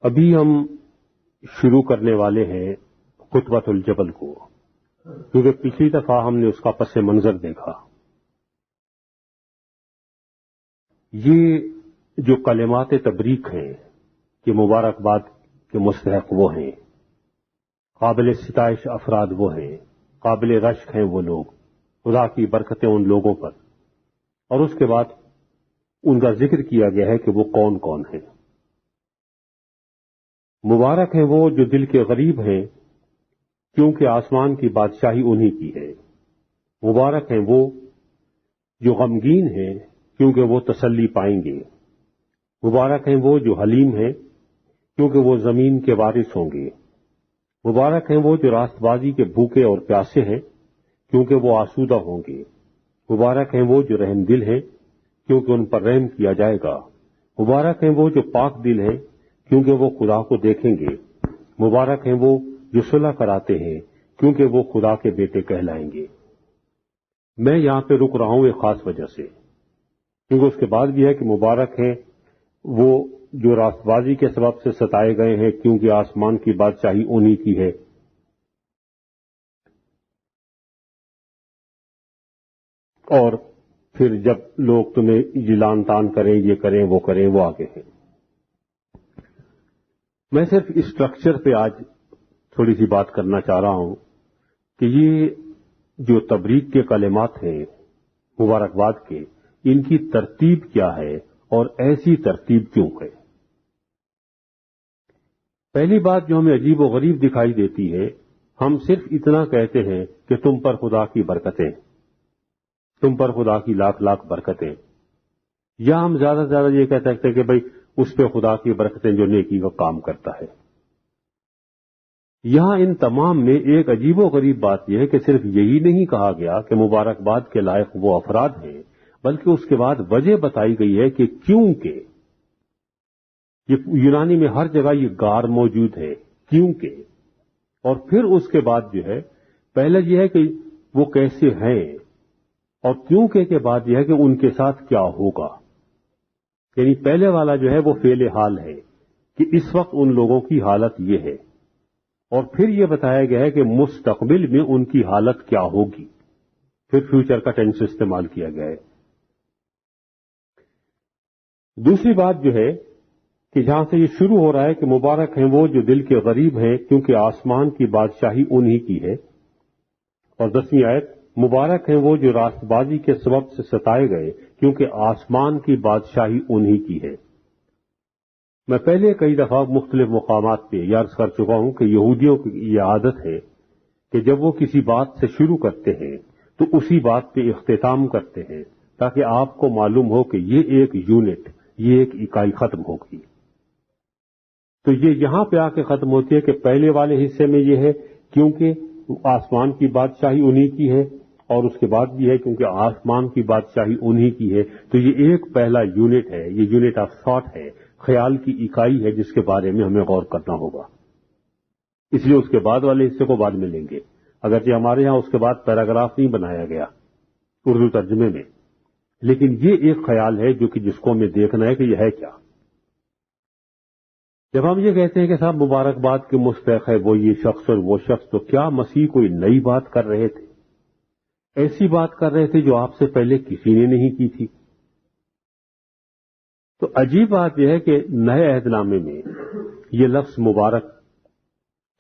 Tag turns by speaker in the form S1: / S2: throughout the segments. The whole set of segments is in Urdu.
S1: ابھی ہم شروع کرنے والے ہیں خطبۃ الجبل کو، کیونکہ پچھلی دفعہ ہم نے اس کا پس منظر دیکھا۔ یہ جو کلمات تبریک ہیں کہ مبارکباد کے مستحق وہ ہیں، قابل ستائش افراد وہ ہیں، قابل رشک ہیں وہ لوگ، خدا کی برکتیں ان لوگوں پر، اور اس کے بعد ان کا ذکر کیا گیا ہے کہ وہ کون کون ہیں۔ مبارک ہیں وہ جو دل کے غریب ہیں، کیونکہ آسمان کی بادشاہی انہی کی ہے۔ مبارک ہیں وہ جو غمگین ہیں، کیونکہ وہ تسلی پائیں گے۔ مبارک ہیں وہ جو حلیم ہیں، کیونکہ وہ زمین کے وارث ہوں گے۔ مبارک ہیں وہ جو راست بازی کے بھوکے اور پیاسے ہیں، کیونکہ وہ آسودہ ہوں گے۔ مبارک ہیں وہ جو رحم دل ہیں، کیونکہ ان پر رحم کیا جائے گا۔ مبارک ہیں وہ جو پاک دل ہیں، کیونکہ وہ خدا کو دیکھیں گے۔ مبارک ہیں وہ جو صلح کراتے ہیں، کیونکہ وہ خدا کے بیٹے کہلائیں گے۔ میں یہاں پہ رک رہا ہوں ایک خاص وجہ سے، کیونکہ اس کے بعد بھی ہے کہ مبارک ہیں وہ جو راست بازی کے سبب سے ستائے گئے ہیں، کیونکہ آسمان کی بادشاہی انہی کی ہے۔ اور پھر جب لوگ تمہیں جلان تان کریں، یہ کریں وہ کریں، وہ آگے ہیں۔ میں صرف اس اسٹرکچر پہ آج تھوڑی سی بات کرنا چاہ رہا ہوں کہ یہ جو تبریک کے کلمات ہیں مبارکباد کے، ان کی ترتیب کیا ہے اور ایسی ترتیب کیوں ہے۔ پہلی بات جو ہمیں عجیب و غریب دکھائی دیتی ہے، ہم صرف اتنا کہتے ہیں کہ تم پر خدا کی برکتیں، تم پر خدا کی لاکھ لاکھ برکتیں، یا ہم زیادہ سے زیادہ یہ کہہ سکتے ہیں کہ بھئی اس پہ خدا کی برکتیں جو نیکی کا کام کرتا ہے۔ یہاں ان تمام میں ایک عجیب و غریب بات یہ ہے کہ صرف یہی نہیں کہا گیا کہ مبارکباد کے لائق وہ افراد ہیں، بلکہ اس کے بعد وجہ بتائی گئی ہے کہ کیونکہ یہ یونانی میں ہر جگہ یہ گار موجود ہے، کیونکہ، اور پھر اس کے بعد جو ہے پہلے یہ ہے کہ وہ کیسے ہیں، اور کیونکہ کے بعد یہ ہے کہ ان کے ساتھ کیا ہوگا۔ یعنی پہلے والا جو ہے وہ فعل حال ہے کہ اس وقت ان لوگوں کی حالت یہ ہے، اور پھر یہ بتایا گیا ہے کہ مستقبل میں ان کی حالت کیا ہوگی، پھر فیوچر کا ٹینس استعمال کیا گیا ہے۔ دوسری بات جو ہے کہ جہاں سے یہ شروع ہو رہا ہے کہ مبارک ہیں وہ جو دل کے غریب ہیں، کیونکہ آسمان کی بادشاہی انہی کی ہے، اور 10ویں آیت، مبارک ہیں وہ جو راست بازی کے سبب سے ستائے گئے، کیونکہ آسمان کی بادشاہی انہی کی ہے۔ میں پہلے کئی دفعہ مختلف مقامات پہ عرض کر چکا ہوں کہ یہودیوں کی یہ عادت ہے کہ جب وہ کسی بات سے شروع کرتے ہیں تو اسی بات پہ اختتام کرتے ہیں، تاکہ آپ کو معلوم ہو کہ یہ ایک یونٹ، یہ ایک اکائی ختم ہو گئی۔ تو یہ یہاں پہ آ کے ختم ہوتی ہے کہ پہلے والے حصے میں یہ ہے کیونکہ آسمان کی بادشاہی انہی کی ہے، اور اس کے بعد یہ ہے کیونکہ آسمان کی بادشاہی انہی کی ہے۔ تو یہ ایک پہلا یونٹ ہے، یہ یونٹ آف تھاٹ ہے، خیال کی اکائی ہے، جس کے بارے میں ہمیں غور کرنا ہوگا۔ اس لیے اس کے بعد والے حصے کو بعد میں لیں گے، اگرچہ ہمارے ہاں اس کے بعد پیراگراف نہیں بنایا گیا اردو ترجمے میں، لیکن یہ ایک خیال ہے جو کہ جس کو ہمیں دیکھنا ہے کہ یہ ہے کیا۔ جب ہم یہ کہتے ہیں کہ صاحب مبارکباد کے مستحق ہے وہ یہ شخص اور وہ شخص، تو کیا مسیح کوئی نئی بات کر رہے تھے؟ ایسی بات کر رہے تھے جو آپ سے پہلے کسی نے نہیں کی تھی؟ تو عجیب بات یہ ہے کہ نئے عہد نامے میں یہ لفظ مبارک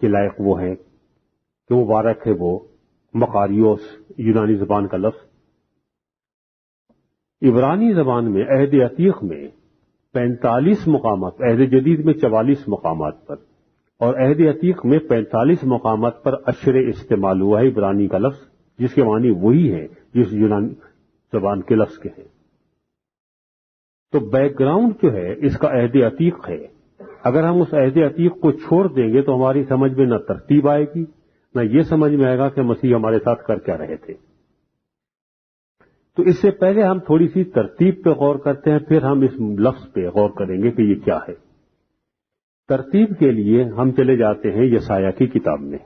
S1: کے لائق وہ ہیں کہ مبارک ہے وہ مقاریوس، یونانی زبان کا لفظ، عبرانی زبان میں عہد عتیق میں 45 مقامات، عہد جدید میں 44 مقامات پر، اور عہد عتیق میں 45 مقامات پر اشر استعمال ہوا ہے عبرانی کا لفظ، جس کے معنی وہی ہے جس یونانی زبان کے لفظ کے ہیں۔ تو بیک گراؤنڈ جو ہے اس کا عہد عتیق ہے۔ اگر ہم اس عہد عتیق کو چھوڑ دیں گے تو ہماری سمجھ میں نہ ترتیب آئے گی، نہ یہ سمجھ میں آئے گا کہ مسیح ہمارے ساتھ کر کیا رہے تھے۔ تو اس سے پہلے ہم تھوڑی سی ترتیب پہ غور کرتے ہیں، پھر ہم اس لفظ پہ غور کریں گے کہ یہ کیا ہے۔ ترتیب کے لیے ہم چلے جاتے ہیں یسایہ کی کتاب میں،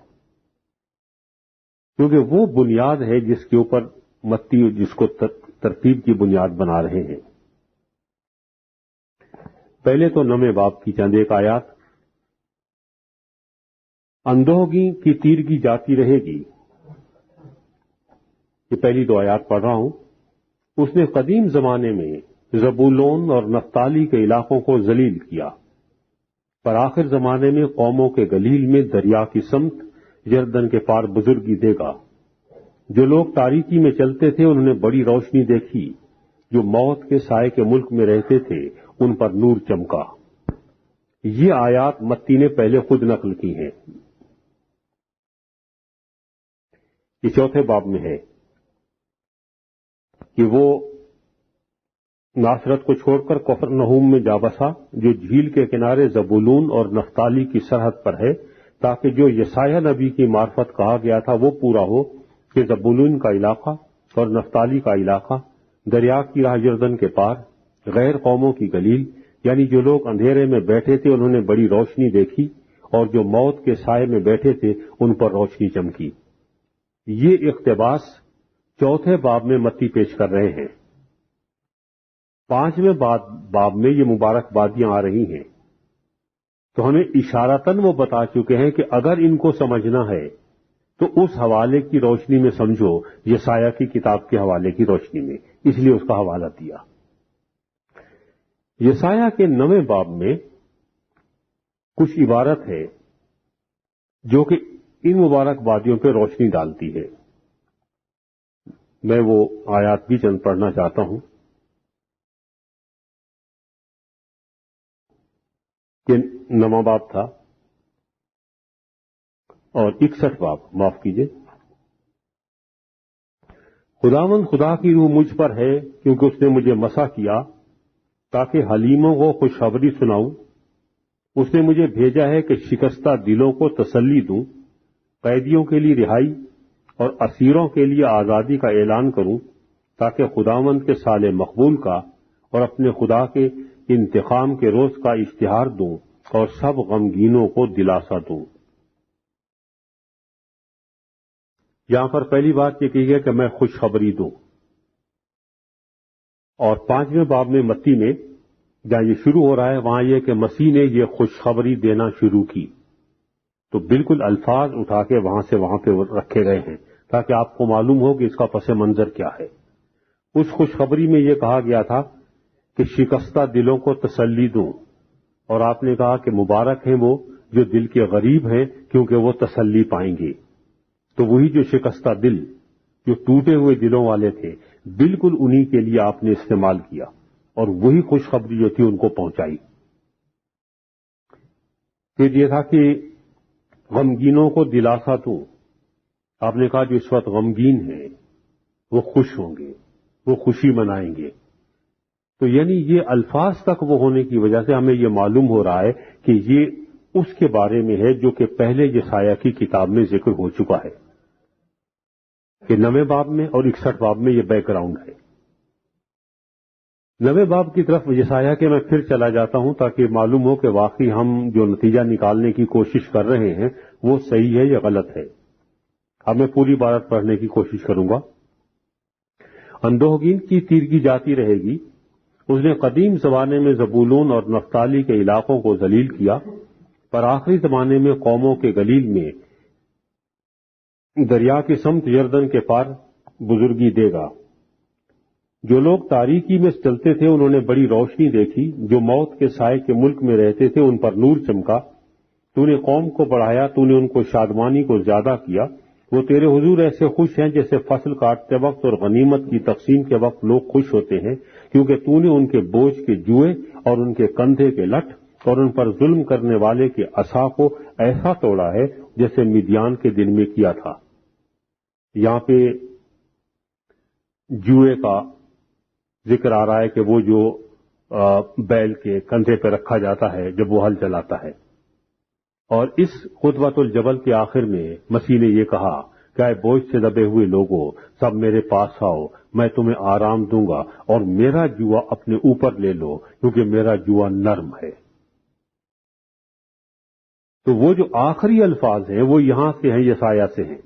S1: کیونکہ وہ بنیاد ہے جس کے اوپر متی جس کو ترتیب کی بنیاد بنا رہے ہیں۔ پہلے تو 9 باب کی چند ایک آیات اندوہگی کی تیرگی جاتی رہے گی. یہ پہلی 2 آیات پڑھ رہا ہوں. اس نے قدیم زمانے میں زبولون اور نفتالی کے علاقوں کو ذلیل کیا، پر آخر زمانے میں قوموں کے گلیل میں دریا کی سمت یردن کے پار بزرگی دے گا. جو لوگ تاریکی میں چلتے تھے انہوں نے بڑی روشنی دیکھی، جو موت کے سائے کے ملک میں رہتے تھے ان پر نور چمکا. یہ آیات متی نے پہلے خود نقل کی ہیں. یہ 4 باب میں ہے کہ وہ ناصرت کو چھوڑ کر کفرنہوم میں جا بسا، جو جھیل کے کنارے زبولون اور نفتالی کی سرحد پر ہے، تاکہ جو یسایہ نبی کی معرفت کہا گیا تھا وہ پورا ہو کہ زبولون کا علاقہ اور نفتالی کا علاقہ دریا کی راہ یردن کے پار غیر قوموں کی گلیل، یعنی جو لوگ اندھیرے میں بیٹھے تھے انہوں نے بڑی روشنی دیکھی، اور جو موت کے سائے میں بیٹھے تھے ان پر روشنی چمکی. یہ اقتباس 4 باب میں متی پیش کر رہے ہیں. 5ویں باب میں یہ مبارک بادیاں آ رہی ہیں، تو ہمیں اشارتاً وہ بتا چکے ہیں کہ اگر ان کو سمجھنا ہے تو اس حوالے کی روشنی میں سمجھو، یسایہ کی کتاب کے حوالے کی روشنی میں، اس لیے اس کا حوالہ دیا. یسایہ کے 9ویں باب میں کچھ عبارت ہے جو کہ ان مبارک بادیوں پہ روشنی ڈالتی ہے. میں وہ آیات بھی چند پڑھنا چاہتا ہوں کہ 9واں باب تھا اور 61 باب، معاف کیجیے. خداوند خدا کی روح مجھ پر ہے کیونکہ اس نے مجھے مسح کیا تاکہ حلیموں کو خوشخبری سناؤں. اس نے مجھے بھیجا ہے کہ شکستہ دلوں کو تسلی دوں، قیدیوں کے لیے رہائی اور اسیروں کے لیے آزادی کا اعلان کروں، تاکہ خداوند کے سال مقبول کا اور اپنے خدا کے انتقام کے روز کا اشتہار دوں اور سب غمگینوں کو دلاسا دوں. یہاں پر پہلی بات یہ کہی ہے کہ میں خوشخبری دوں، اور 5ویں باب میں متی میں جہاں یہ شروع ہو رہا ہے وہاں یہ کہ مسیح نے یہ خوشخبری دینا شروع کی. تو بالکل الفاظ اٹھا کے وہاں سے وہاں پہ رکھے گئے ہیں تاکہ آپ کو معلوم ہو کہ اس کا پس منظر کیا ہے. اس خوشخبری میں یہ کہا گیا تھا کہ شکستہ دلوں کو تسلی دوں، اور آپ نے کہا کہ مبارک ہیں وہ جو دل کے غریب ہیں کیونکہ وہ تسلی پائیں گے. تو وہی جو شکستہ دل، جو ٹوٹے ہوئے دلوں والے تھے، بالکل انہی کے لیے آپ نے استعمال کیا اور وہی خوشخبری جو تھی ان کو پہنچائی. پھر یہ تھا کہ غمگینوں کو دلاسا دوں. آپ نے کہا جو اس وقت غمگین ہیں وہ خوش ہوں گے، وہ خوشی منائیں گے. تو یعنی یہ الفاظ تک وہ ہونے کی وجہ سے ہمیں یہ معلوم ہو رہا ہے کہ یہ اس کے بارے میں ہے جو کہ پہلے یسایہ کی کتاب میں ذکر ہو چکا ہے، کہ 9ویں باب میں اور 61 باب میں یہ بیک گراؤنڈ ہے. 9ویں باب کی طرف یسایہ کے میں پھر چلا جاتا ہوں تاکہ معلوم ہو کہ واقعی ہم جو نتیجہ نکالنے کی کوشش کر رہے ہیں وہ صحیح ہے یا غلط ہے. اب میں پوری عبارت پڑھنے کی کوشش کروں گا. اندوہگین کی تیرگی جاتی رہے گی. اس نے قدیم زمانے میں زبولون اور نفتالی کے علاقوں کو ذلیل کیا، پر آخری زمانے میں قوموں کے گلیل میں دریا کی سمت یردن کے پار بزرگی دے گا. جو لوگ تاریکی میں چلتے تھے انہوں نے بڑی روشنی دیکھی، جو موت کے سائے کے ملک میں رہتے تھے ان پر نور چمکا. تو نے قوم کو بڑھایا، تو نے ان کو شادمانی کو زیادہ کیا. وہ تیرے حضور ایسے خوش ہیں جیسے فصل کاٹتے وقت اور غنیمت کی تقسیم کے وقت لوگ خوش ہوتے ہیں، کیونکہ تو نے ان کے بوجھ کے جوئے اور ان کے کندھے کے لٹ اور ان پر ظلم کرنے والے کے عصا کو ایسا توڑا ہے جیسے مدیان کے دن میں کیا تھا. یہاں پہ جوئے کا ذکر آ رہا ہے کہ وہ جو بیل کے کندھے پہ رکھا جاتا ہے جب وہ ہل چلاتا ہے. اور اس خطبۃ الجبل کے آخر میں مسیح نے یہ کہا کہ اے بوجھ سے دبے ہوئے لوگوں، سب میرے پاس آؤ، میں تمہیں آرام دوں گا، اور میرا جوا اپنے اوپر لے لو کیونکہ میرا جوا نرم ہے. تو وہ جو آخری الفاظ ہیں وہ یہاں سے ہیں، یسایہ سے ہیں.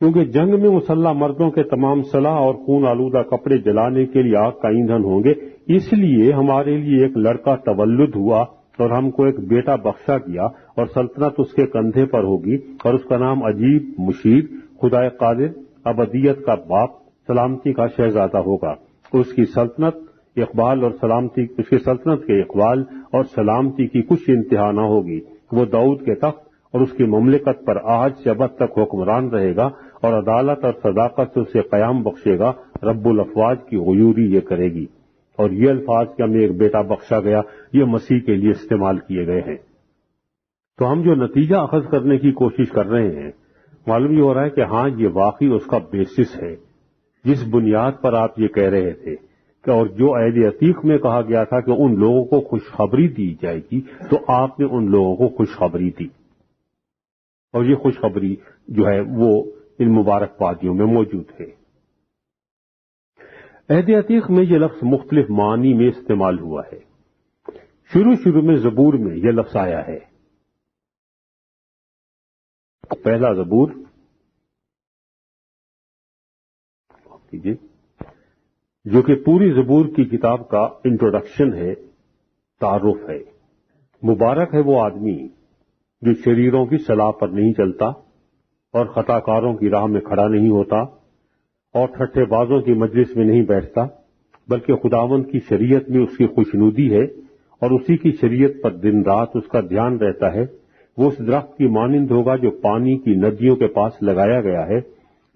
S1: کیونکہ جنگ میں مسلح مردوں کے تمام سلاح اور خون آلودہ کپڑے جلانے کے لیے آگ کا ایندھن ہوں گے، اس لیے ہمارے لیے ایک لڑکا تولد ہوا اور ہم کو ایک بیٹا بخشا گیا اور سلطنت اس کے کندھے پر ہوگی اور اس کا نام عجیب، مشیر، خدائے قادر، ابدیت کا باپ، سلامتی کا شہزادہ ہوگا۔ اس کی سلطنت کے اقبال اور سلامتی کی کچھ انتہا نہ ہوگی۔ وہ داؤد کے تخت اور اس کی مملکت پر آج سے ابد تک حکمران رہے گا اور عدالت اور صداقت سے اسے قیام بخشے گا۔ رب الافواج کی غیوری یہ کرے گی۔ اور یہ الفاظ کہ ہمیں ایک بیٹا بخشا گیا، یہ مسیح کے لیے استعمال کیے گئے ہیں۔ تو ہم جو نتیجہ اخذ کرنے کی کوشش کر رہے ہیں، معلوم یہ ہو رہا ہے کہ ہاں یہ واقعی اس کا بیسس ہے جس بنیاد پر آپ یہ کہہ رہے تھے کہ اور جو عہد عتیق میں کہا گیا تھا کہ ان لوگوں کو خوشخبری دی جائے گی، تو آپ نے ان لوگوں کو خوشخبری دی، اور یہ خوشخبری جو ہے وہ ان مبارک بادیوں میں موجود ہے۔ عہد عتیق میں یہ لفظ مختلف معنی میں استعمال ہوا ہے۔ شروع میں زبور میں یہ لفظ آیا ہے، پہلا زبور جو کہ پوری زبور کی کتاب کا انٹروڈکشن ہے، تعارف ہے۔ مبارک ہے وہ آدمی جو شریروں کی صلاح پر نہیں چلتا اور خطا کاروں کی راہ میں کھڑا نہیں ہوتا اور ٹھٹھے بازوں کی مجلس میں نہیں بیٹھتا، بلکہ خداوند کی شریعت میں اس کی خوشنودی ہے اور اسی کی شریعت پر دن رات اس کا دھیان رہتا ہے۔ وہ اس درخت کی مانند ہوگا جو پانی کی ندیوں کے پاس لگایا گیا ہے،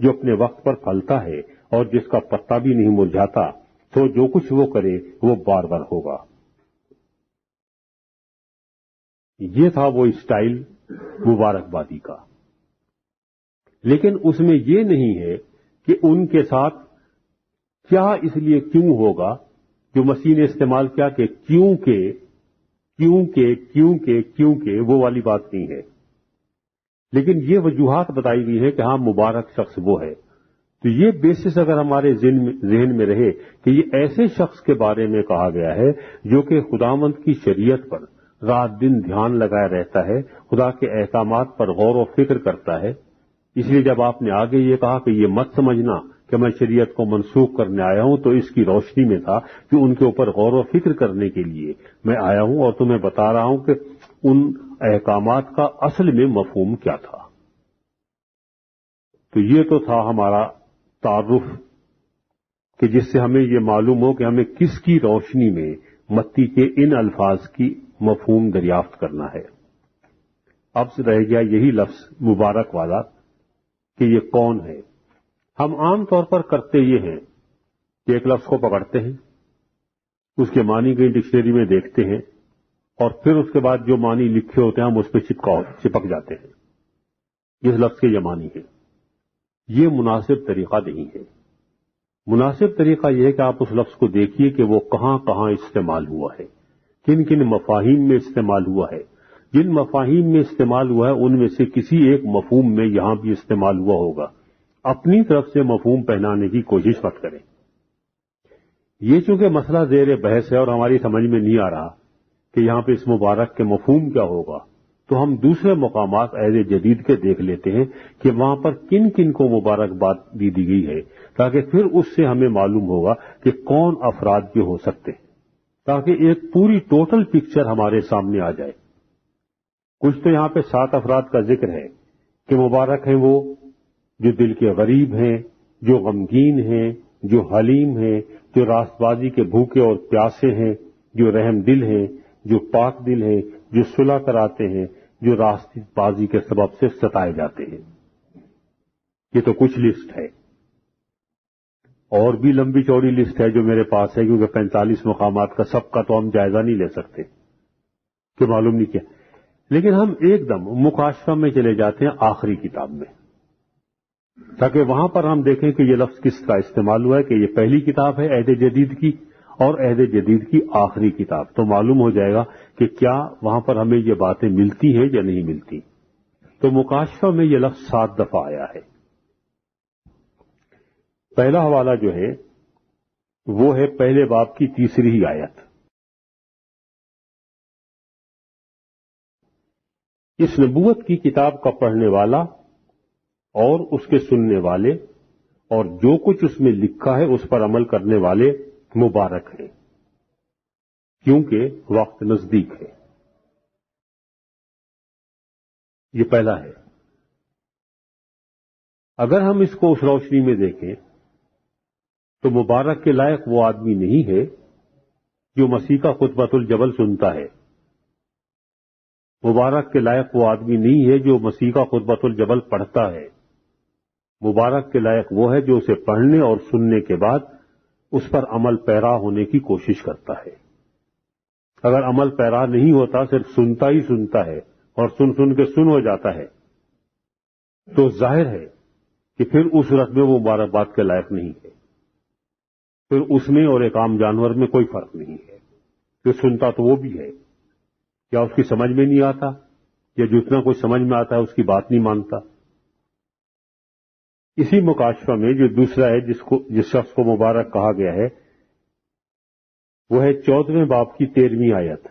S1: جو اپنے وقت پر پھلتا ہے اور جس کا پتا بھی نہیں مرجھاتا، تو جو کچھ وہ کرے وہ بار بار ہوگا۔ یہ تھا وہ اسٹائل مبارک بادی کا، لیکن اس میں یہ نہیں ہے کہ ان کے ساتھ کیا اس لیے کیوں ہوگا جو مسیح نے استعمال کیا کہ کیونکہ وہ والی بات نہیں ہے، لیکن یہ وجوہات بتائی گئی ہے کہ ہاں مبارک شخص وہ ہے۔ تو یہ بیسس اگر ہمارے ذہن میں رہے کہ یہ ایسے شخص کے بارے میں کہا گیا ہے جو کہ خداوند کی شریعت پر رات دن دھیان لگائے رہتا ہے، خدا کے احکامات پر غور و فکر کرتا ہے، اس لیے جب آپ نے آگے یہ کہا کہ یہ مت سمجھنا کہ میں شریعت کو منسوخ کرنے آیا ہوں، تو اس کی روشنی میں تھا کہ ان کے اوپر غور و فکر کرنے کے لیے میں آیا ہوں اور تمہیں بتا رہا ہوں کہ ان احکامات کا اصل میں مفہوم کیا تھا۔ تو یہ تو تھا ہمارا تعارف کہ جس سے ہمیں یہ معلوم ہو کہ ہمیں کس کی روشنی میں متی کے ان الفاظ کی مفہوم دریافت کرنا ہے۔ اب سے رہ گیا یہی لفظ مبارک والا کہ یہ کون ہے۔ ہم عام طور پر کرتے یہ ہیں کہ ایک لفظ کو پکڑتے ہیں، اس کے معنی کہیں ڈکشنری میں دیکھتے ہیں اور پھر اس کے بعد جو معنی لکھے ہوتے ہیں ہم اس پہ چپک جاتے ہیں، اس لفظ کے یہ معنی ہے۔ یہ مناسب طریقہ نہیں ہے۔ مناسب طریقہ یہ ہے کہ آپ اس لفظ کو دیکھیے کہ وہ کہاں کہاں استعمال ہوا ہے، کن کن مفاہیم میں استعمال ہوا ہے۔ جن مفاہیم میں استعمال ہوا ہے ان میں سے کسی ایک مفہوم میں یہاں بھی استعمال ہوا ہوگا۔ اپنی طرف سے مفہوم پہنانے کی کوشش مت کریں۔ یہ چونکہ مسئلہ زیر بحث ہے اور ہماری سمجھ میں نہیں آ رہا کہ یہاں پہ اس مبارک کے مفہوم کیا ہوگا، تو ہم دوسرے مقامات عہد جدید کے دیکھ لیتے ہیں کہ وہاں پر کن کن کو مبارکباد دی گئی ہے، تاکہ پھر اس سے ہمیں معلوم ہوگا کہ کون افراد جو ہو سکتے ہیں، تاکہ ایک پوری ٹوٹل پکچر ہمارے سامنے آ جائے۔ کچھ تو یہاں پہ 7 افراد کا ذکر ہے کہ مبارک ہیں وہ جو دل کے غریب ہیں، جو غمگین ہیں، جو حلیم ہیں، جو راست بازی کے بھوکے اور پیاسے ہیں، جو رحم دل ہیں، جو پاک دل ہیں، جو صلح کراتے ہیں، جو راست بازی کے سبب سے ستائے جاتے ہیں۔ یہ تو کچھ لسٹ ہے، اور بھی لمبی چوڑی لسٹ ہے جو میرے پاس ہے، کیونکہ 45 مقامات کا سب کا تو ہم جائزہ نہیں لے سکتے کہ معلوم نہیں کیا۔ لیکن ہم ایک دم مکاشفہ میں چلے جاتے ہیں آخری کتاب میں، تاکہ وہاں پر ہم دیکھیں کہ یہ لفظ کس کا استعمال ہوا ہے، کہ یہ پہلی کتاب ہے عہد جدید کی اور عہد جدید کی آخری کتاب، تو معلوم ہو جائے گا کہ کیا وہاں پر ہمیں یہ باتیں ملتی ہیں یا نہیں ملتی۔ تو مکاشفہ میں یہ لفظ 7 دفعہ آیا ہے۔ پہلا حوالہ جو ہے وہ ہے پہلے باب کی 3 آیت۔ اس نبوت کی کتاب کا پڑھنے والا اور اس کے سننے والے اور جو کچھ اس میں لکھا ہے اس پر عمل کرنے والے مبارک ہیں، کیونکہ وقت نزدیک ہے۔ یہ پہلا ہے. اگر ہم اس کو اس روشنی میں دیکھیں تو مبارک کے لائق وہ آدمی نہیں ہے جو مسیح کا خطبۃ الجبل سنتا ہے. مبارک کے لائق وہ آدمی نہیں ہے جو مسیح کا خطبۃ الجبل پڑھتا ہے. مبارک کے لائق وہ ہے جو اسے پڑھنے اور سننے کے بعد اس پر عمل پیرا ہونے کی کوشش کرتا ہے. اگر عمل پیرا نہیں ہوتا، صرف سنتا ہی سنتا ہے اور سن کے سن ہو جاتا ہے، تو ظاہر ہے کہ پھر اس صورت میں وہ مبارکباد کے لائق نہیں ہے. پھر اس میں اور ایک عام جانور میں کوئی فرق نہیں ہے. جو سنتا تو وہ بھی ہے، یا اس کی سمجھ میں نہیں آتا، یا جتنا کچھ سمجھ میں آتا ہے اس کی بات نہیں مانتا. اسی مکاشفہ میں جو دوسرا ہے جس شخص کو مبارک کہا گیا ہے، وہ ہے 14ویں باب کی 13ویں آیت.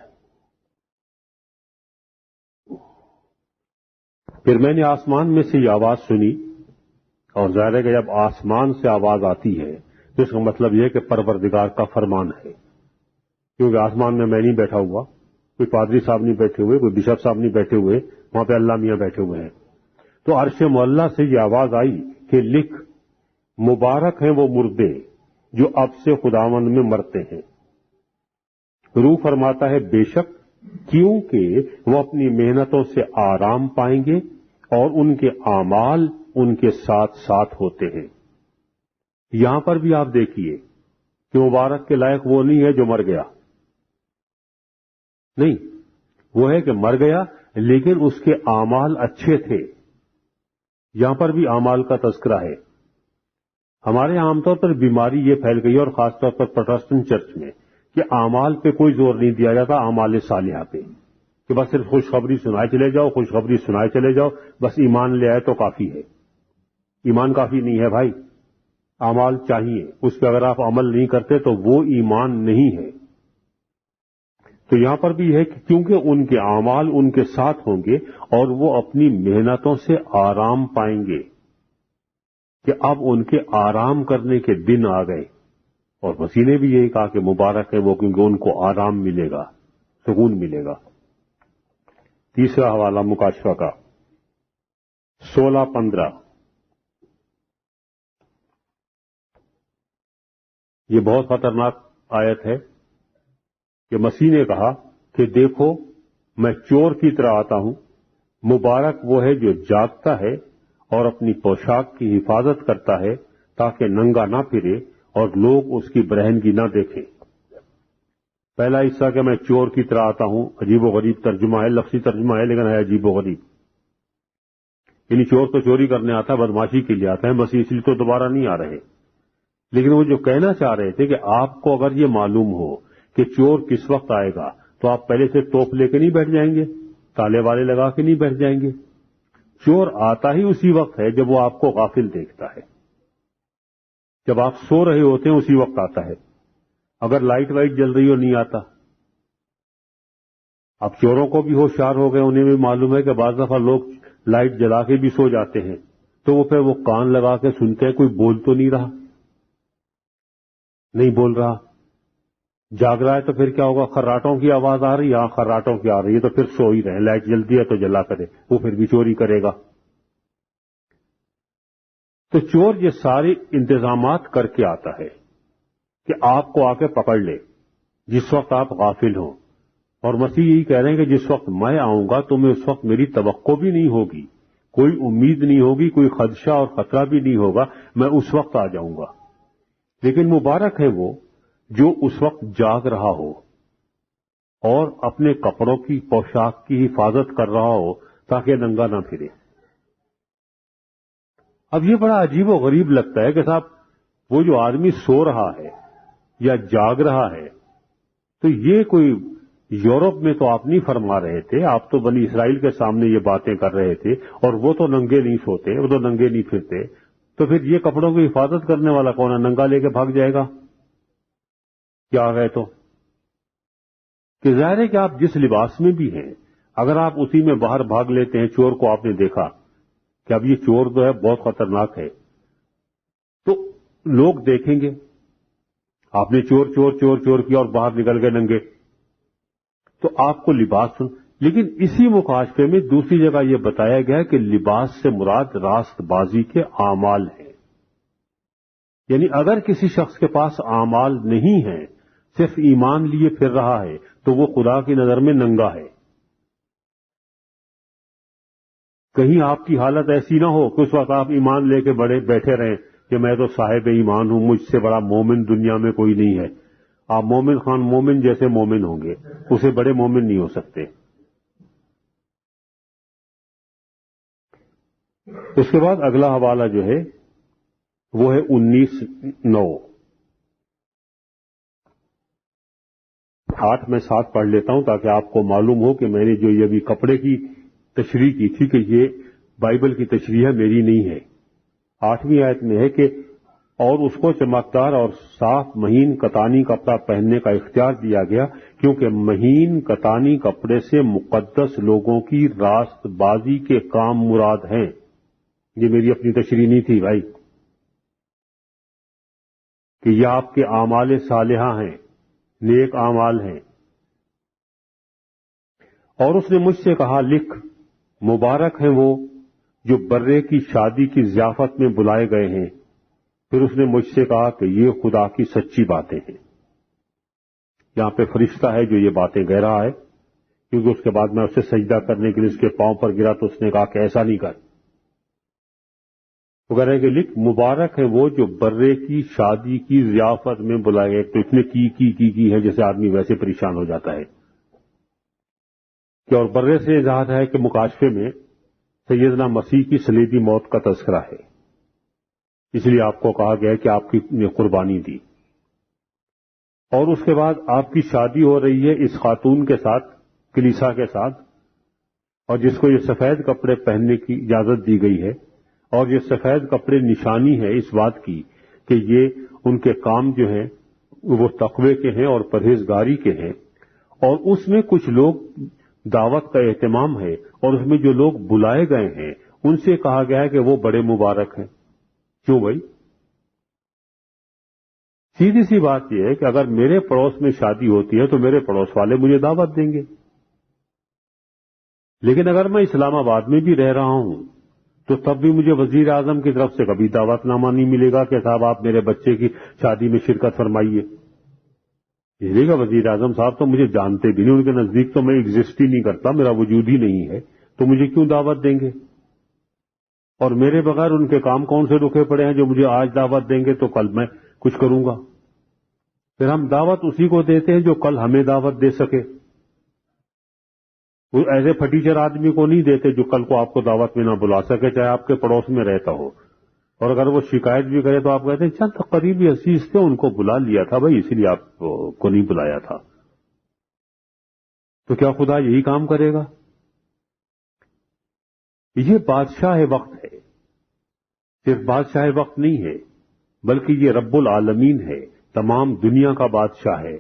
S1: پھر میں نے آسمان میں سے یہ آواز سنی، اور ظاہر ہے کہ جب آسمان سے آواز آتی ہے تو اس کا مطلب یہ ہے کہ پروردگار کا فرمان ہے. کیونکہ آسمان میں نہیں بیٹھا ہوا، کوئی پادری صاحب نہیں بیٹھے ہوئے، کوئی بشپ صاحب نہیں بیٹھے ہوئے، وہاں پہ اللہ میاں بیٹھے ہوئے ہیں. تو عرش معلیٰ سے یہ آواز آئی کہ لکھ، مبارک ہیں وہ مردے جو اب سے خداوند میں مرتے ہیں. روح فرماتا ہے بے شک، کیونکہ وہ اپنی محنتوں سے آرام پائیں گے اور ان کے اعمال ان کے ساتھ ساتھ ہوتے ہیں. یہاں پر بھی آپ دیکھیے کہ مبارک کے لائق وہ نہیں ہے جو مر گیا. نہیں، وہ ہے کہ مر گیا لیکن اس کے اعمال اچھے تھے. یہاں پر بھی اعمال کا تذکرہ ہے. ہمارے عام طور پر بیماری یہ پھیل گئی، اور خاص طور پر پروٹسٹنٹ چرچ میں، کہ اعمال پہ کوئی زور نہیں دیا جاتا، اعمال صالحہ پہ، کہ بس صرف خوشخبری سنائے چلے جاؤ، خوشخبری سنائے چلے جاؤ، بس ایمان لے آئے تو کافی ہے. ایمان کافی نہیں ہے بھائی، اعمال چاہیے. اس پہ اگر آپ عمل نہیں کرتے تو وہ ایمان نہیں ہے. تو یہاں پر بھی ہے کہ کیونکہ ان کے اعمال ان کے ساتھ ہوں گے اور وہ اپنی محنتوں سے آرام پائیں گے، کہ اب ان کے آرام کرنے کے دن آ گئے. اور مسیح نے بھی یہی کہا کہ مبارک ہے وہ، کیونکہ ان کو آرام ملے گا، سکون ملے گا. تیسرا حوالہ مکاشفہ کا 16-15. یہ بہت خطرناک آیت ہے کہ مسیح نے کہا کہ دیکھو میں چور کی طرح آتا ہوں، مبارک وہ ہے جو جاگتا ہے اور اپنی پوشاک کی حفاظت کرتا ہے تاکہ ننگا نہ پھرے اور لوگ اس کی برہنگی نہ دیکھیں. پہلا حصہ کہ میں چور کی طرح آتا ہوں، عجیب و غریب ترجمہ ہے، لفظی ترجمہ ہے لیکن ہے عجیب و غریب. یعنی چور تو چوری کرنے آتا ہے، بدماشی کے لیے آتا ہے، مسیح اس لیے تو دوبارہ نہیں آ رہے. لیکن وہ جو کہنا چاہ رہے تھے کہ آپ کو اگر یہ معلوم ہو کہ چور کس وقت آئے گا تو آپ پہلے سے توپ لے کے نہیں بیٹھ جائیں گے، تالے والے لگا کے نہیں بیٹھ جائیں گے. چور آتا ہی اسی وقت ہے جب وہ آپ کو غافل دیکھتا ہے. جب آپ سو رہے ہوتے ہیں اسی وقت آتا ہے. اگر لائٹ وائٹ جل رہی ہو نہیں آتا. اب چوروں کو بھی ہوشیار ہو گئے، انہیں بھی معلوم ہے کہ بعض دفعہ لوگ لائٹ جلا کے بھی سو جاتے ہیں، تو وہ پھر وہ کان لگا کے سنتے ہیں کوئی بول تو نہیں رہا، نہیں بول رہا. جاگ رہا ہے تو پھر کیا ہوگا، خراٹوں کی آواز آ رہی ہے، ہاں خراٹوں کی آ رہی ہے تو پھر سو ہی رہے. لائٹ جلتی ہے تو جلا کرے، وہ پھر بھی چوری کرے گا. تو چور یہ سارے انتظامات کر کے آتا ہے کہ آپ کو آ کے پکڑ لے جس وقت آپ غافل ہوں. اور مسیح یہی کہہ رہے ہیں کہ جس وقت میں آؤں گا تمہیں اس وقت میری توقع بھی نہیں ہوگی، کوئی امید نہیں ہوگی، کوئی خدشہ اور خطرہ بھی نہیں ہوگا، میں اس وقت آ جاؤں گا. لیکن مبارک ہے وہ جو اس وقت جاگ رہا ہو اور اپنے کپڑوں کی پوشاک کی حفاظت کر رہا ہو تاکہ ننگا نہ پھرے. اب یہ بڑا عجیب و غریب لگتا ہے کہ صاحب وہ جو آدمی سو رہا ہے یا جاگ رہا ہے، تو یہ کوئی یورپ میں تو آپ نہیں فرما رہے تھے، آپ تو بنی اسرائیل کے سامنے یہ باتیں کر رہے تھے، اور وہ تو ننگے نہیں سوتے، وہ تو ننگے نہیں پھرتے. تو پھر یہ کپڑوں کی حفاظت کرنے والا کون ہے؟ ننگا لے کے بھاگ جائے گا کیا آ گئے تو؟ کہ ظاہر ہے کہ آپ جس لباس میں بھی ہیں اگر آپ اسی میں باہر بھاگ لیتے ہیں، چور کو آپ نے دیکھا کہ اب یہ چور جو ہے بہت خطرناک ہے، تو لوگ دیکھیں گے آپ نے چور چور چور چور کیا اور باہر نکل گئے ننگے، تو آپ کو لباس لیکن اسی مکاشفے میں دوسری جگہ یہ بتایا گیا کہ لباس سے مراد راست بازی کے اعمال ہیں. یعنی اگر کسی شخص کے پاس اعمال نہیں ہیں، صرف ایمان لیے پھر رہا ہے، تو وہ خدا کی نظر میں ننگا ہے. کہیں آپ کی حالت ایسی نہ ہو کہ اس وقت آپ ایمان لے کے بیٹھے رہیں کہ میں تو صاحب ایمان ہوں، مجھ سے بڑا مومن دنیا میں کوئی نہیں ہے. آپ مومن خان مومن جیسے مومن ہوں گے، اسے بڑے مومن نہیں ہو سکتے. اس کے بعد اگلا حوالہ جو ہے وہ ہے 19:9. 8 میں 7 پڑھ لیتا ہوں تاکہ آپ کو معلوم ہو کہ میں نے جو یہ ابھی کپڑے کی تشریح کی تھی کہ یہ بائبل کی تشریح میری نہیں ہے. 8ویں آیت میں ہے کہ اور اس کو چمکدار اور صاف مہین کتانی کپڑا پہننے کا اختیار دیا گیا، کیونکہ مہین کتانی کپڑے سے مقدس لوگوں کی راست بازی کے کام مراد ہیں. یہ میری اپنی تشریح نہیں تھی بھائی، کہ یہ آپ کے اعمال صالحہ ہیں، نیک اعمال ہیں. اور اس نے مجھ سے کہا، لکھ، مبارک ہیں وہ جو برے کی شادی کی ضیافت میں بلائے گئے ہیں. پھر اس نے مجھ سے کہا کہ یہ خدا کی سچی باتیں ہیں. یہاں پہ فرشتہ ہے جو یہ باتیں کہہ رہا ہے، کیونکہ اس کے بعد میں اسے سجدہ کرنے کے لیے اس کے پاؤں پر گرا تو اس نے کہا کہ ایسا نہیں کر. وہ کہہ رہے ہیں کہ لکھ، مبارک ہیں وہ جو برے کی شادی کی ضیافت میں بلائے گئے. تو اس نے کی ہے جیسے آدمی ویسے پریشان ہو جاتا ہے. کہ اور برے سے اظہار ہے کہ مکاشفے میں سیدنا مسیح کی صلیبی موت کا تذکرہ ہے، اس لیے آپ کو کہا گیا کہ آپ کی نے قربانی دی. اور اس کے بعد آپ کی شادی ہو رہی ہے اس خاتون کے ساتھ، کلیسا کے ساتھ، اور جس کو یہ سفید کپڑے پہننے کی اجازت دی گئی ہے. اور یہ سفید کپڑے نشانی ہے اس بات کی کہ یہ ان کے کام جو ہیں وہ تقوی کے ہیں اور پرہیزگاری کے ہیں. اور اس میں کچھ لوگ دعوت کا اہتمام ہے، اور اس میں جو لوگ بلائے گئے ہیں ان سے کہا گیا ہے کہ وہ بڑے مبارک ہیں. کیوں بھائی؟ سیدھی سی بات یہ ہے کہ اگر میرے پڑوس میں شادی ہوتی ہے تو میرے پڑوس والے مجھے دعوت دیں گے. لیکن اگر میں اسلام آباد میں بھی رہ رہا ہوں تو تب بھی مجھے وزیر اعظم کی طرف سے کبھی دعوت نامہ نہیں ملے گا کہ صاحب آپ میرے بچے کی شادی میں شرکت فرمائیے. یہ گا وزیر اعظم صاحب تو مجھے جانتے بھی نہیں، ان کے نزدیک تو میں ایگزسٹ ہی نہیں کرتا، میرا وجود ہی نہیں ہے، تو مجھے کیوں دعوت دیں گے؟ اور میرے بغیر ان کے کام کون سے رکے پڑے ہیں جو مجھے آج دعوت دیں گے تو کل میں کچھ کروں گا؟ پھر ہم دعوت اسی کو دیتے ہیں جو کل ہمیں دعوت دے سکے. وہ ایسے پھٹیچر آدمی کو نہیں دیتے جو کل کو آپ کو دعوت میں نہ بلا سکے، چاہے آپ کے پڑوس میں رہتا ہو. اور اگر وہ شکایت بھی کرے تو آپ کہتے ہیں چند قریبی عزیز تھے ان کو بلا لیا تھا بھائی، اسی لیے آپ کو نہیں بلایا تھا. تو کیا خدا یہی کام کرے گا؟ یہ بادشاہ وقت ہے، صرف بادشاہ وقت نہیں ہے بلکہ یہ رب العالمین ہے، تمام دنیا کا بادشاہ ہے.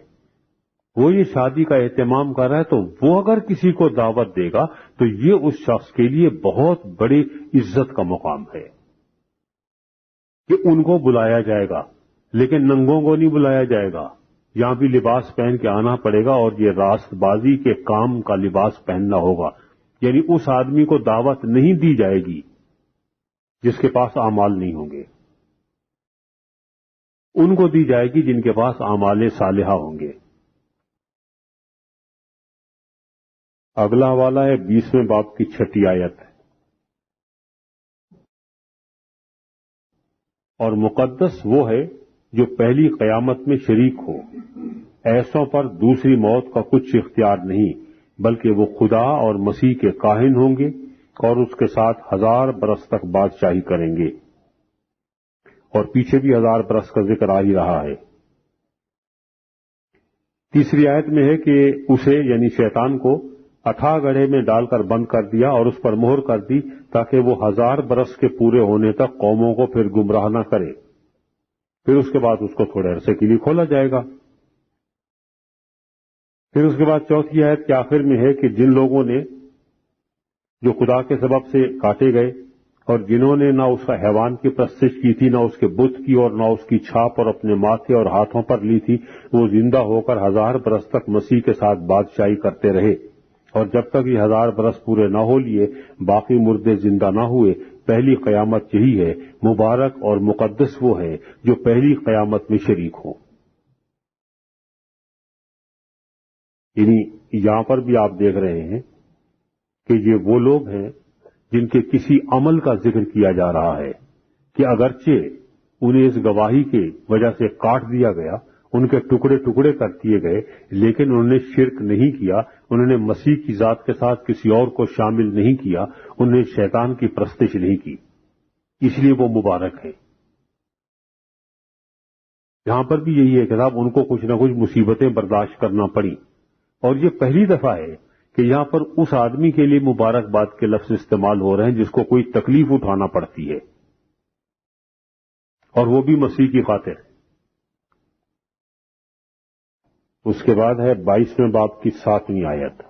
S1: وہ یہ شادی کا اہتمام کر رہا ہے تو وہ اگر کسی کو دعوت دے گا تو یہ اس شخص کے لیے بہت بڑی عزت کا مقام ہے کہ ان کو بلایا جائے گا، لیکن ننگوں کو نہیں بلایا جائے گا. یہاں بھی لباس پہن کے آنا پڑے گا اور یہ راست بازی کے کام کا لباس پہننا ہوگا. یعنی اس آدمی کو دعوت نہیں دی جائے گی جس کے پاس اعمال نہیں ہوں گے، ان کو دی جائے گی جن کے پاس اعمال صالحہ ہوں گے. اگلا حوالہ ہے 20ویں باب کی 6 آیت. اور مقدس وہ ہے جو پہلی قیامت میں شریک ہو، ایسوں پر دوسری موت کا کچھ اختیار نہیں، بلکہ وہ خدا اور مسیح کے کاہن ہوں گے اور اس کے ساتھ 1000 برس تک بادشاہی کریں گے. اور پیچھے بھی 1000 برس کا ذکر آ ہی رہا ہے. تیسری آیت میں ہے کہ اسے یعنی شیطان کو اتھا گڑھے میں ڈال کر بند کر دیا اور اس پر مہر کر دی تاکہ وہ 1000 برس کے پورے ہونے تک قوموں کو پھر گمراہ نہ کرے. پھر اس کے بعد اس کو تھوڑے عرصے کے لیے کھولا جائے گا. پھر اس کے بعد چوتھی آیت کے آخر میں ہے کہ جن لوگوں نے جو خدا کے سبب سے کاٹے گئے اور جنہوں نے نہ اس کا حیوان کی پرستش کی تھی، نہ اس کے بت کی اور نہ اس کی چھاپ اور اپنے ماتھے اور ہاتھوں پر لی تھی، وہ زندہ ہو کر 1000 برس تک مسیح کے ساتھ بادشاہی کرتے رہے. اور جب تک یہ 1000 برس پورے نہ ہو لیے باقی مردے زندہ نہ ہوئے، پہلی قیامت یہی ہے۔ مبارک اور مقدس وہ ہیں جو پہلی قیامت میں شریک ہوں۔ یعنی یہاں پر بھی آپ دیکھ رہے ہیں کہ یہ وہ لوگ ہیں جن کے کسی عمل کا ذکر کیا جا رہا ہے کہ اگرچہ انہیں اس گواہی کی وجہ سے کاٹ دیا گیا، ان کے ٹکڑے ٹکڑے کر دیے گئے، لیکن انہوں نے شرک نہیں کیا، انہوں نے مسیح کی ذات کے ساتھ کسی اور کو شامل نہیں کیا، انہوں نے شیطان کی پرستش نہیں کی، اس لیے وہ مبارک ہیں۔ یہاں پر بھی یہی ہے کہ صاحب ان کو کچھ نہ کچھ مصیبتیں برداشت کرنا پڑی، اور یہ پہلی دفعہ ہے کہ یہاں پر اس آدمی کے لیے مبارکباد کے لفظ استعمال ہو رہے ہیں جس کو کوئی تکلیف اٹھانا پڑتی ہے، اور وہ بھی مسیح کی خاطر۔ اس کے بعد ہے 22ویں باب کی 7ویں آیت،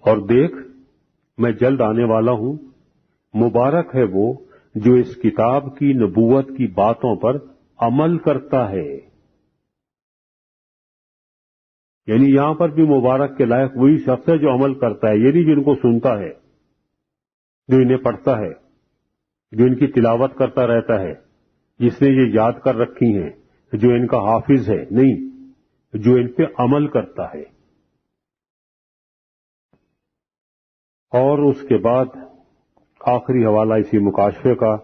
S1: اور دیکھ میں جلد آنے والا ہوں، مبارک ہے وہ جو اس کتاب کی نبوت کی باتوں پر عمل کرتا ہے۔ یعنی یہاں پر بھی مبارک کے لائق وہی شخص ہے جو عمل کرتا ہے، یہ نہیں جن کو سنتا ہے، جو انہیں پڑھتا ہے، جو ان کی تلاوت کرتا رہتا ہے، جس نے یہ یاد کر رکھی ہیں، جو ان کا حافظ ہے، نہیں، جو ان پہ عمل کرتا ہے۔ اور اس کے بعد آخری حوالہ اسی مکاشفے کا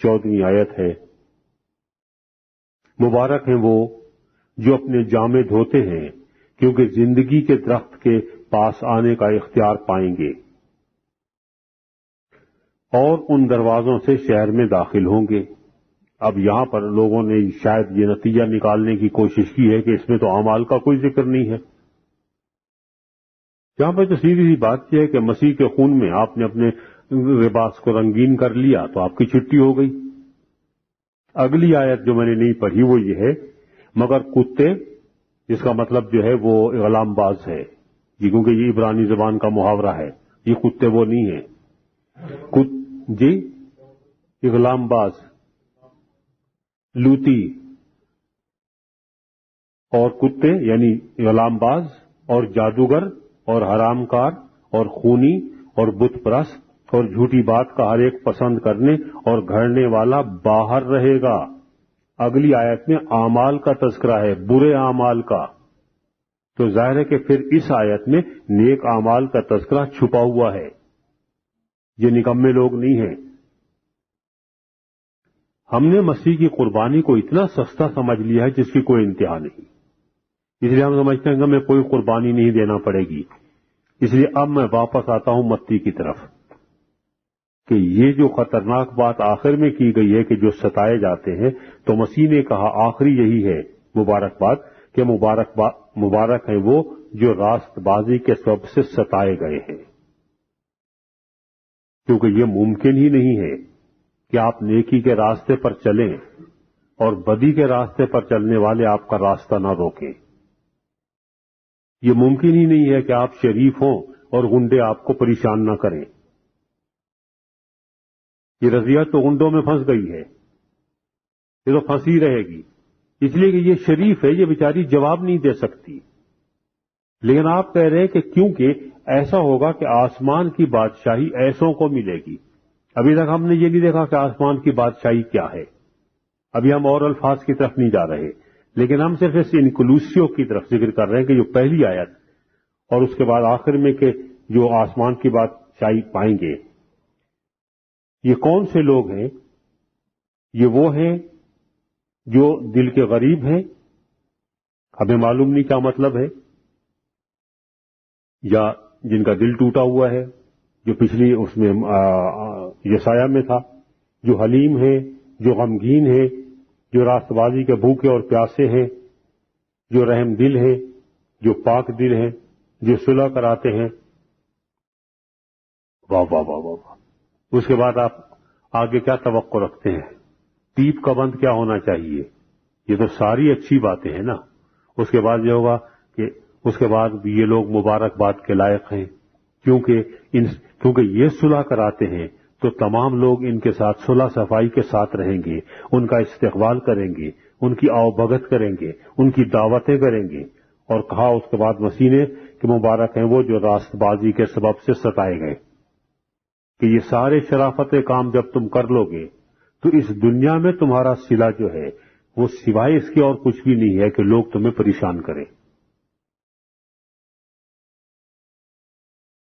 S1: 14ویں آیت ہے، مبارک ہیں وہ جو اپنے جامے دھوتے ہیں کیونکہ زندگی کے درخت کے پاس آنے کا اختیار پائیں گے، اور ان دروازوں سے شہر میں داخل ہوں گے۔ اب یہاں پر لوگوں نے شاید یہ نتیجہ نکالنے کی کوشش کی ہے کہ اس میں تو اعمال کا کوئی ذکر نہیں ہے۔ یہاں پر تو سیدھی سی بات یہ ہے کہ مسیح کے خون میں آپ نے اپنے لباس کو رنگین کر لیا تو آپ کی چھٹی ہو گئی۔ اگلی آیت جو میں نے نہیں پڑھی وہ یہ ہے، مگر کتے، جس کا مطلب جو ہے وہ غلام باز ہے، یہ کیونکہ یہ عبرانی زبان کا محاورہ ہے، یہ کتے وہ نہیں ہیں۔ جی غلام باز، لوتی اور کتے، یعنی غلام باز اور جادوگر اور حرام کار اور خونی اور بت پرست اور جھوٹی بات کا ہر ایک پسند کرنے اور گھڑنے والا باہر رہے گا۔ اگلی آیت میں اعمال کا تذکرہ ہے، برے اعمال کا، تو ظاہر ہے کہ پھر اس آیت میں نیک اعمال کا تذکرہ چھپا ہوا ہے، یہ نکمے لوگ نہیں ہیں۔ ہم نے مسیح کی قربانی کو اتنا سستا سمجھ لیا ہے جس کی کوئی انتہا نہیں، اس لیے ہم سمجھتے ہیں کہ ہمیں کوئی قربانی نہیں دینا پڑے گی۔ اس لیے اب میں واپس آتا ہوں متی کی طرف کہ یہ جو خطرناک بات آخر میں کی گئی ہے کہ جو ستائے جاتے ہیں، تو مسیح نے کہا آخری یہی ہے مبارکباد کہ مبارک ہے وہ جو راست بازی کے سبب سے ستائے گئے ہیں، کیونکہ یہ ممکن ہی نہیں ہے کہ آپ نیکی کے راستے پر چلیں اور بدی کے راستے پر چلنے والے آپ کا راستہ نہ روکیں۔ یہ ممکن ہی نہیں ہے کہ آپ شریف ہوں اور غنڈے آپ کو پریشان نہ کریں۔ یہ رضیت تو غنڈوں میں پھنس گئی ہے، یہ تو پھنسی رہے گی، اس لیے کہ یہ شریف ہے، یہ بیچاری جواب نہیں دے سکتی۔ لیکن آپ کہہ رہے ہیں کہ کیونکہ ایسا ہوگا کہ آسمان کی بادشاہی ایسوں کو ملے گی۔ ابھی تک ہم نے یہ نہیں دیکھا کہ آسمان کی بادشاہی کیا ہے، ابھی ہم اور الفاظ کی طرف نہیں جا رہے، لیکن ہم صرف اس انکلوسیو کی طرف ذکر کر رہے ہیں کہ جو پہلی آیت اور اس کے بعد آخر میں کہ جو آسمان کی بادشاہی پائیں گے، یہ کون سے لوگ ہیں؟ یہ وہ ہیں جو دل کے غریب ہیں، ہمیں معلوم نہیں کیا مطلب ہے، یا جن کا دل ٹوٹا ہوا ہے، جو پچھلی اس میں یسایہ میں تھا، جو حلیم ہیں، جو غمگین ہیں، جو راست بازی کے بھوکے اور پیاسے ہیں، جو رحم دل ہیں، جو پاک دل ہیں، جو صلح کراتے ہیں۔ واہ واہ واہ واہ واہ۔ اس کے بعد آپ آگے کیا توقع رکھتے ہیں؟ ٹیپ کا بند کیا ہونا چاہیے؟ یہ تو ساری اچھی باتیں ہیں نا۔ اس کے بعد یہ ہوگا کہ اس کے بعد یہ لوگ مبارکباد کے لائق ہیں کیونکہ یہ صلح کراتے ہیں، تو تمام لوگ ان کے ساتھ صلح صفائی کے ساتھ رہیں گے، ان کا استقبال کریں گے، ان کی آؤ بھگت کریں گے، ان کی دعوتیں کریں گے، اور کہا اس کے بعد مسیح نے کہ مبارک ہیں وہ جو راست بازی کے سبب سے ستائے گئے، کہ یہ سارے شرافت کام جب تم کر لو گے تو اس دنیا میں تمہارا صلہ جو ہے وہ سوائے اس کے اور کچھ بھی نہیں ہے کہ لوگ تمہیں پریشان کریں۔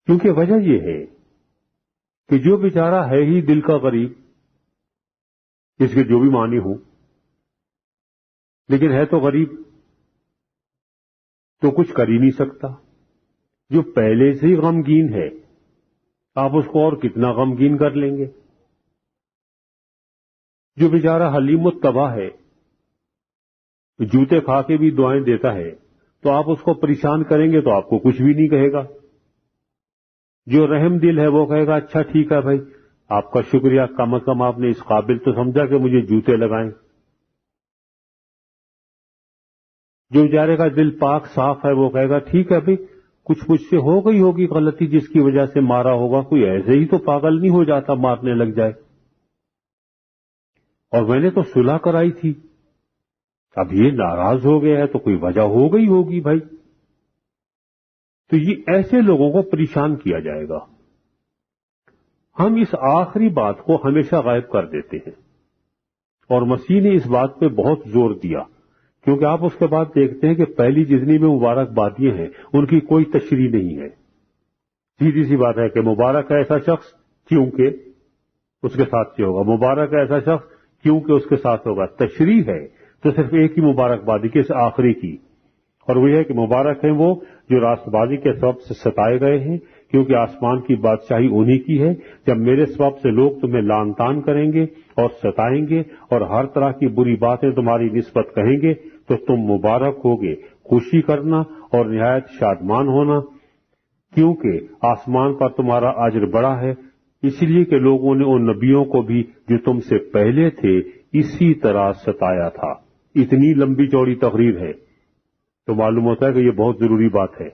S1: کیونکہ وجہ یہ ہے کہ جو بیچارہ ہے ہی دل کا غریب، اس کے جو بھی معنی ہوں، لیکن ہے تو غریب تو کچھ کر ہی نہیں سکتا، جو پہلے سے ہی غمگین ہے آپ اس کو اور کتنا غمگین کر لیں گے؟ جو بیچارہ حلیم الطبع ہے، جوتے کھا کے بھی دعائیں دیتا ہے، تو آپ اس کو پریشان کریں گے تو آپ کو کچھ بھی نہیں کہے گا۔ جو رحم دل ہے وہ کہے گا اچھا ٹھیک ہے بھائی، آپ کا شکریہ، کم از کم آپ نے اس قابل تو سمجھا کہ مجھے جوتے لگائیں۔ جو بیچارے کا دل پاک صاف ہے وہ کہے گا ٹھیک ہے بھائی، کچھ مجھ سے ہو گئی ہوگی غلطی جس کی وجہ سے مارا ہوگا، کوئی ایسے ہی تو پاگل نہیں ہو جاتا مارنے لگ جائے، اور میں نے تو صلح کرائی تھی، اب یہ ناراض ہو گیا ہے تو کوئی وجہ ہو گئی ہوگی بھائی۔ تو یہ ایسے لوگوں کو پریشان کیا جائے گا۔ ہم اس آخری بات کو ہمیشہ غائب کر دیتے ہیں، اور مسیح نے اس بات پہ بہت زور دیا، کیونکہ آپ اس کے بعد دیکھتے ہیں کہ پہلی جتنی بھی مبارک بادیاں ہیں ان کی کوئی تشریح نہیں ہے۔ سیدھی سی بات ہے کہ مبارک ہے ایسا شخص کیونکہ اس کے ساتھ یہ ہوگا، مبارک ہے ایسا شخص کیونکہ اس کے ساتھ ہوگا۔ تشریح ہے تو صرف ایک ہی مبارک بادی کی، اس آخری کی، اور وہ یہ ہے کہ مبارک ہیں وہ جو راست بازی کے سبب سے ستائے گئے ہیں، کیونکہ آسمان کی بادشاہی انہی کی ہے۔ جب میرے سبب سے لوگ تمہیں لعن طعن کریں گے اور ستائیں گے اور ہر طرح کی بری باتیں تمہاری نسبت کہیں گے تو تم مبارک ہوگے، خوشی کرنا اور نہایت شادمان ہونا، کیونکہ آسمان پر تمہارا اجر بڑا ہے، اس لیے کہ لوگوں نے ان نبیوں کو بھی جو تم سے پہلے تھے اسی طرح ستایا تھا۔ اتنی لمبی چوڑی تقریر ہے تو معلوم ہوتا ہے کہ یہ بہت ضروری بات ہے۔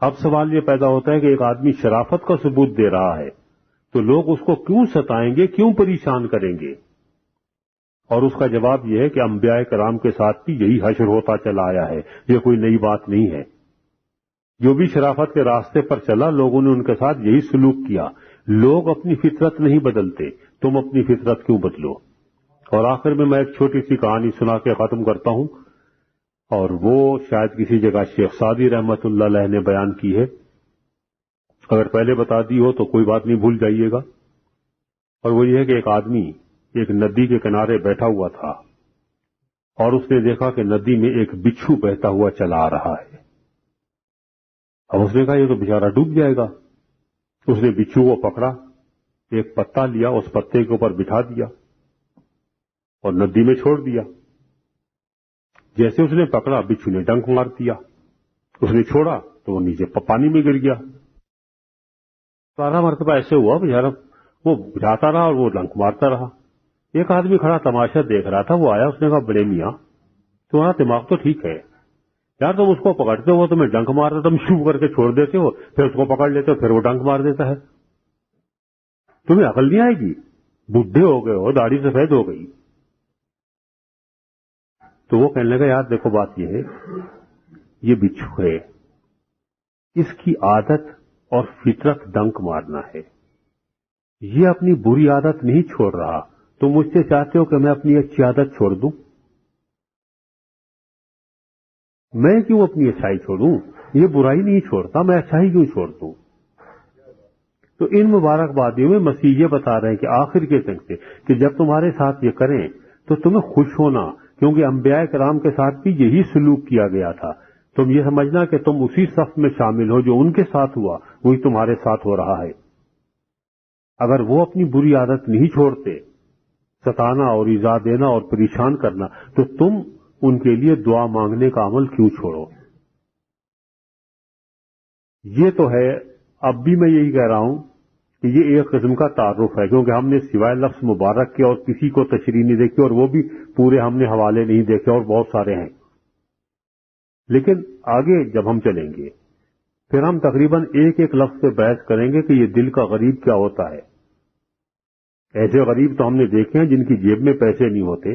S1: اب سوال یہ پیدا ہوتا ہے کہ ایک آدمی شرافت کا ثبوت دے رہا ہے تو لوگ اس کو کیوں ستائیں گے، کیوں پریشان کریں گے؟ اور اس کا جواب یہ ہے کہ انبیاء کرام کے ساتھ بھی یہی حشر ہوتا چلا آیا ہے، یہ کوئی نئی بات نہیں ہے۔ جو بھی شرافت کے راستے پر چلا لوگوں نے ان کے ساتھ یہی سلوک کیا۔ لوگ اپنی فطرت نہیں بدلتے، تم اپنی فطرت کیوں بدلو؟ اور آخر میں ایک چھوٹی سی کہانی سنا کے ختم کرتا ہوں، اور وہ شاید کسی جگہ شیخ سعدی رحمت اللہ علیہ نے بیان کی ہے، اگر پہلے بتا دی ہو تو کوئی بات نہیں، بھول جائیے گا۔ اور وہ یہ ہے کہ ایک آدمی ایک ندی کے کنارے بیٹھا ہوا تھا اور اس نے دیکھا کہ ندی میں ایک بچھو بہتا ہوا چلا آ رہا ہے۔ اب اس نے کہا یہ تو بیچارہ ڈوب جائے گا۔ اس نے بچھو کو پکڑا، ایک پتا لیا، اس پتے کے اوپر بٹھا دیا اور ندی میں چھوڑ دیا۔ جیسے اس نے پکڑا بچھو نے ڈنک مار دیا، اس نے چھوڑا تو وہ نیچے پانی میں گر گیا۔ سارا مرتبہ ایسے ہوا، بیچارہ وہ جاتا رہا اور وہ ڈنک مارتا رہا۔ ایک آدمی کھڑا تماشا دیکھ رہا تھا، وہ آیا، اس نے کہا بڑے میاں تمہارا دماغ تو ٹھیک ہے یار، تم اس کو پکڑتے ہو تمہیں ڈنک مارتا، تم شو کر کے چھوڑ دیتے ہو، پھر اس کو پکڑ لیتے ہو، پھر وہ ڈنک مار دیتا ہے، تمہیں عقل نہیں آئے گی؟ بڈھے ہو گئے ہو، داڑھی سفید ہو گئی۔ تو وہ کہنے لگا یار دیکھو بات یہ ہے، یہ بچھو ہے، اس کی عادت اور فطرت ڈنک مارنا ہے، یہ اپنی بری عادت نہیں چھوڑ رہا، تم مجھ سے چاہتے ہو کہ میں اپنی اچھی عادت چھوڑ دوں؟ میں کیوں اپنی اچھائی چھوڑوں؟ یہ برائی نہیں چھوڑتا، میں اچھائی کیوں چھوڑ دوں؟ تو ان مبارک بادیوں میں مسیح یہ بتا رہے ہیں کہ آخر کے تک سے کہ جب تمہارے ساتھ یہ کریں تو تمہیں خوش ہونا، کیونکہ انبیاء کرام کے ساتھ بھی یہی سلوک کیا گیا تھا۔ تم یہ سمجھنا کہ تم اسی صف میں شامل ہو، جو ان کے ساتھ ہوا وہی تمہارے ساتھ ہو رہا ہے۔ اگر وہ اپنی بری عادت نہیں چھوڑتے، ستانا اور ایذا دینا اور پریشان کرنا، تو تم ان کے لیے دعا مانگنے کا عمل کیوں چھوڑو؟ یہ تو ہے، اب بھی میں یہی کہہ رہا ہوں کہ یہ ایک قسم کا تعارف ہے، کیونکہ ہم نے سوائے لفظ مبارک کے اور کسی کو تشریح نہیں دیکھی، اور وہ بھی پورے ہم نے حوالے نہیں دیکھے، اور بہت سارے ہیں۔ لیکن آگے جب ہم چلیں گے پھر ہم تقریباً ایک ایک لفظ پہ بحث کریں گے کہ یہ دل کا غریب کیا ہوتا ہے۔ ایسے غریب تو ہم نے دیکھے ہیں جن کی جیب میں پیسے نہیں ہوتے،